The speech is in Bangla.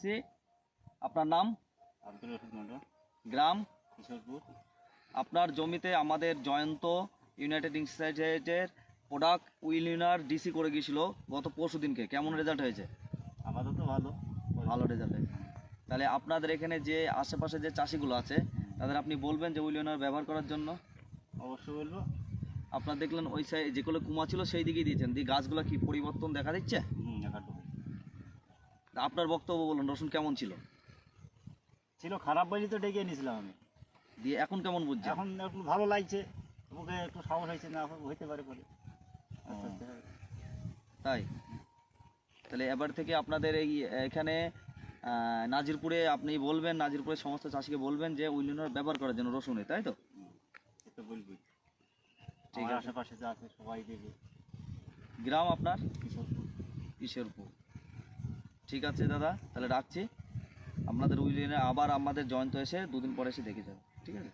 এসেছি। আপনার নাম? আব্দুল রশিদ মন্ডল, গ্রাম? কিশোরপুর। আপনার জমিতে আমাদের জয়ন্ত ইউনাইটেড ইনস্টিটিউটের প্রোডাক্ট উইলিনার ডিসি করে গিয়েছিল গত পরশু দিনকে। কেমন রেজাল্ট হয়েছে? আপাতত ভালো। ভালো রেজাল্ট হয়েছে। তাহলে আপনাদের এখানে যে আশেপাশে যে চাষিগুলো আছে তাদের আপনি বলবেন যে উইলিনার ব্যবহার করার জন্য। অবশ্যই বলবো। আপনার দেখলেন ওই সাইড যেগুলো কুমা ছিল সেই দিকেই দিয়েছেন, দিয়ে গাছগুলো কি পরিবর্তন দেখা দিচ্ছে? একাডেমি আপনার বক্তব্য বলুন, রসুন কেমন ছিল? ছিল খারাপ বলে তো ডেকে নিয়েছিলাম আমি। দিয়ে এখন কেমন বুঝছেন? এখন একটু ভালো লাগছে, ওকে একটু সাহস হয়েছে, না হইতে পারে পরে। আস্তে আস্তে হবে। তাই? তাহলে এবার থেকে আপনাদের এই এখানে নাজিরপুরে আপনি বলবেন, নাজিরপুরের সমস্ত চাষিকে বলবেন যে উইলিনার ব্যবহার করার জন্য রসুনে, তাই তো? এটা বলবি। ঠিক আমার আছে। আশেপাশে যা আছে সবাই দেবে। গ্রাম আপনার? কিশোরপুর। কিশোরপুর। ঠিক আছে দাদা, তাহলে রাখছি। আপনাদের উইলিনার আবার আমাদের জয়ন্ত এসে দুদিন পরে এসে দেখে যাবে, ঠিক আছে?